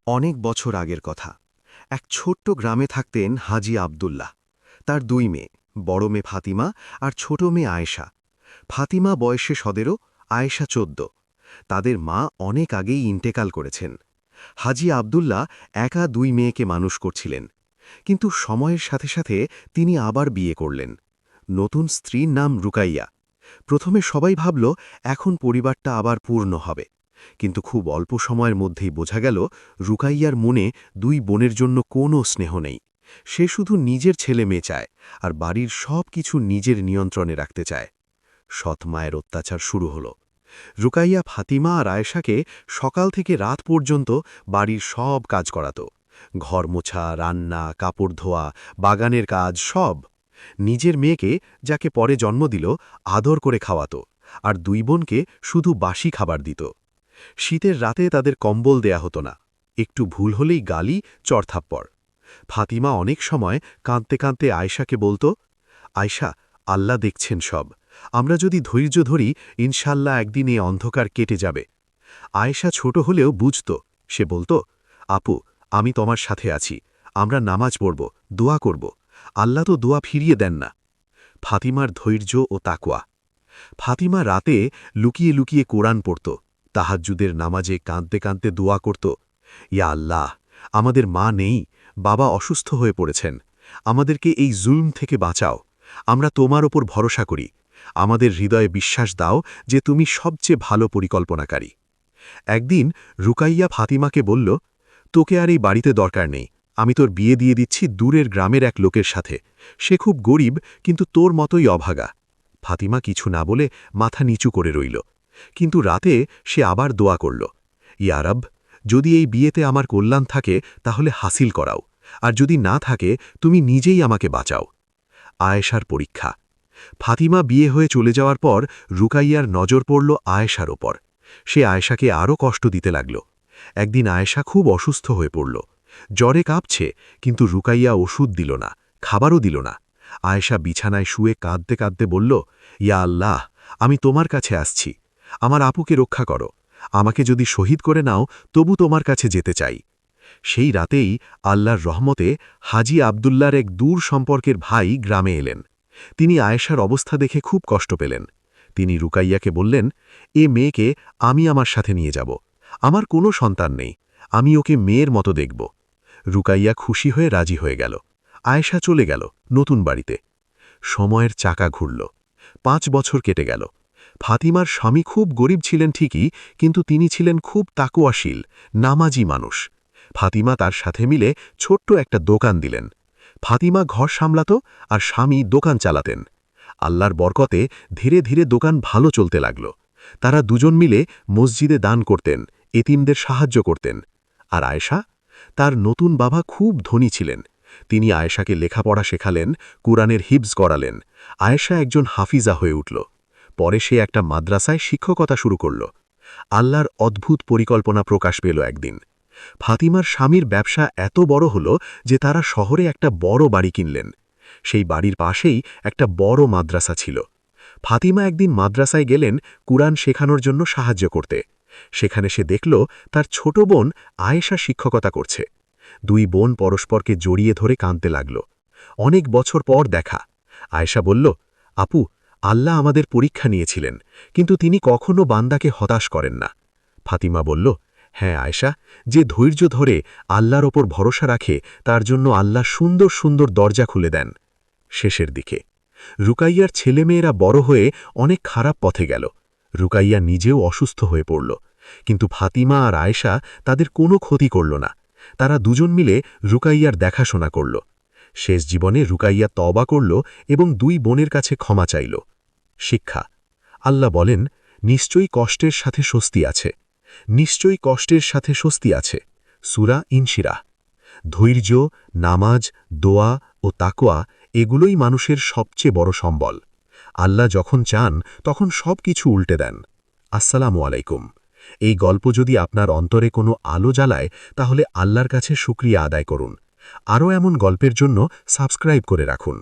অনেক বছর আগের কথা। এক ছোট্ট গ্রামে থাকতেন হাজি আবদুল্লাহ। তার দুই মেয়ে, বড় মেয়ে ফাতিমা আর ছোট মেয়ে আয়েশা। ফাতিমা বয়সে ১৭, আয়েশা ১৪। তাদের মা অনেক আগেই ইন্তেকাল করেছেন। হাজি আবদুল্লাহ একা দুই মেয়েকে মানুষ করছিলেন। কিন্তু সময়ের সাথে সাথে তিনি আবার বিয়ে করলেন। নতুন স্ত্রীর নাম রুকাইয়া। প্রথমে সবাই ভাবল এখন পরিবারটা আবার পূর্ণ হবে। কিন্তু খুব অল্প সময়ের মধ্যেই বোঝা গেল রুকাইয়ার মনে দুই বোনের জন্য কোনো স্নেহ নেই। সে শুধু নিজের ছেলে মেয়ে চায় আর বাড়ির সব কিছু নিজের নিয়ন্ত্রণে রাখতে চায়। সৎ মায়ের অত্যাচার শুরু হল। রুকাইয়া ফাতিমা আর আয়েশাকে সকাল থেকে রাত পর্যন্ত বাড়ির সব কাজ করাত। ঘর মোছা, রান্না, কাপড় ধোয়া, বাগানের কাজ সব। নিজের মেয়েকে, যাকে পরে জন্ম দিল, আদর করে খাওয়াত, আর দুই বোনকে শুধু বাসি খাবার দিত। শীতের রাতে তাদের কম্বল দেয়া হতো না। একটু ভুল হলেই গালি, চড়থাপ্পড়। ফাতিমা অনেক সময় কাঁদতে কাঁদতে আয়েশাকে বলত, আয়েশা, আল্লাহ দেখছেন সব। আমরা যদি ধৈর্য ধরি, ইনশাল্লাহ একদিন এ অন্ধকার কেটে যাবে। আয়েশা ছোট হলেও বুঝত। সে বলত, আপু, আমি তোমার সাথে আছি। আমরা নামাজ পড়ব, দোয়া করব। আল্লাহ তো দোয়া ফিরিয়ে দেন না। ফাতিমার ধৈর্য ও তাকওয়া। ফাতিমা রাতে লুকিয়ে লুকিয়ে কোরআন পড়ত, তাহাজ্জুদের নামাজে কাঁদতে কাঁদতে দোয়া করত, ইয়া আল্লাহ, আমাদের মা নেই, বাবা অসুস্থ হয়ে পড়েছেন। আমাদেরকে এই জুলম থেকে বাঁচাও। আমরা তোমার ওপর ভরসা করি। আমাদের হৃদয়ে বিশ্বাস দাও যে তুমি সবচেয়ে ভালো পরিকল্পনাকারী। একদিন রুকাইয়া ফাতিমাকে বলল, তোকে আর এই বাড়িতে দরকার নেই। আমি তোর বিয়ে দিয়ে দিচ্ছি দূরের গ্রামের এক লোকের সাথে। সে খুব গরিব, কিন্তু তোর মতোই অভাগা। ফাতিমা কিছু না বলে মাথা নিচু করে রইল। কিন্তু রাতে সে আবার দোয়া করল, ইয়া রব, যদি এই বিয়েতে আমার কল্যাণ থাকে তাহলে হাসিল করাও, আর যদি না থাকে তুমি নিজেই আমাকে বাঁচাও। আয়েশার পরীক্ষা। ফাতিমা বিয়ে হয়ে চলে যাওয়ার পর রুকাইয়ার নজর পড়ল আয়েশার ওপর। সে আয়েশাকে আরও কষ্ট দিতে লাগল। একদিন আয়েশা খুব অসুস্থ হয়ে পড়ল। জ্বরে কাঁপছে, কিন্তু রুকাইয়া ওষুধ দিল না, খাবারও দিল না। আয়েশা বিছানায় শুয়ে কাঁদতে কাঁদতে বলল, ইয়া আল্লাহ, আমি তোমার কাছে আসছি। আমার আপুকে রক্ষা করো। আমাকে যদি শহীদ করে নাও, তবু তোমার কাছে যেতে চাই। সেই রাতেই আল্লাহর রহমতে হাজি আবদুল্লার এক দূর সম্পর্কের ভাই গ্রামে এলেন। তিনি আয়েশার অবস্থা দেখে খুব কষ্ট পেলেন। তিনি রুকাইয়াকে বললেন, এ মেয়েকে আমি আমার সাথে নিয়ে যাব। আমার কোনো সন্তান নেই, আমি ওকে মেয়ের মতো দেখব। রুকাইয়া খুশি হয়ে রাজি হয়ে গেল। আয়েশা চলে গেল নতুন বাড়িতে। সময়ের চাকা ঘুরল। ৫ বছর কেটে গেল। ফাতিমার স্বামী খুব গরিব ছিলেন ঠিকই, কিন্তু তিনি ছিলেন খুব তাকওয়াশীল, নামাজি মানুষ। ফাতিমা তার সাথে মিলে ছোট্ট একটা দোকান দিলেন। ফাতিমা ঘর সামলাত আর স্বামী দোকান চালাতেন। আল্লাহর বরকতে ধীরে ধীরে দোকান ভালো চলতে লাগল। তারা দুজন মিলে মসজিদে দান করতেন, এতিমদের সাহায্য করতেন। আর আয়েশা, তার নতুন বাবা খুব ধনী ছিলেন। তিনি আয়েশাকে লেখাপড়া শেখালেন, কুরআনের হিফজ করালেন। আয়েশা একজন হাফিজা হয়ে উঠল। পরে সে একটা মাদ্রাসায় শিক্ষকতা শুরু করল। আল্লাহর অদ্ভুত পরিকল্পনা প্রকাশ পেল একদিন। ফাতিমার স্বামীর ব্যবসা এত বড় হল যে তারা শহরে একটা বড় বাড়ি কিনলেন। সেই বাড়ির পাশেই একটা বড় মাদ্রাসা ছিল। ফাতিমা একদিন মাদ্রাসায় গেলেন কুরআন শেখানোর জন্য সাহায্য করতে। সেখানে সে দেখল তার ছোট বোন আয়েশা শিক্ষকতা করছে। দুই বোন পরস্পরকে জড়িয়ে ধরে কাঁদতে লাগল। অনেক বছর পর দেখা। আয়েশা বলল, আপু, আল্লাহ আমাদের পরীক্ষা নিয়েছিলেন, কিন্তু তিনি কখনো বান্দাকে হতাশ করেন না। ফাতিমা বলল, হ্যাঁ আয়েশা, যে ধৈর্য ধরে আল্লাহর ওপর ভরসা রাখে তার জন্য আল্লাহ সুন্দর সুন্দর দরজা খুলে দেন। শেষের দিকে রুকাইয়ার ছেলেমেয়েরা বড় হয়ে অনেক খারাপ পথে গেল। রুকাইয়া নিজেও অসুস্থ হয়ে পড়ল, কিন্তু ফাতিমা আর আয়েশা তাদের কোনো ক্ষতি করল না। তারা দুজন মিলে রুকাইয়ার দেখাশোনা করল। শেষ জীবনে রুকাইয়া তওবা করল এবং দুই বোনের কাছে ক্ষমা চাইল। শিক্ষা। আল্লাহ বলেন, নিশ্চয়ই কষ্টের সাথে স্বস্তি আছে। নিশ্চয়ই কষ্টের সাথে স্বস্তি আছে। সূরা ইনশিরাহ। ধৈর্য, নামাজ, দোয়া ও তাকওয়া, এগুলোই মানুষের সবচেয়ে বড় সম্বল। আল্লাহ যখন চান তখন সব কিছু উল্টে দেন। আসসালামু আলাইকুম। এই গল্প যদি আপনার অন্তরে কোনো আলো জ্বালায়, তাহলে আল্লাহর কাছে শুকরিয়া আদায় করুন। আরও এমন গল্পের জন্য সাবস্ক্রাইব করে রাখুন।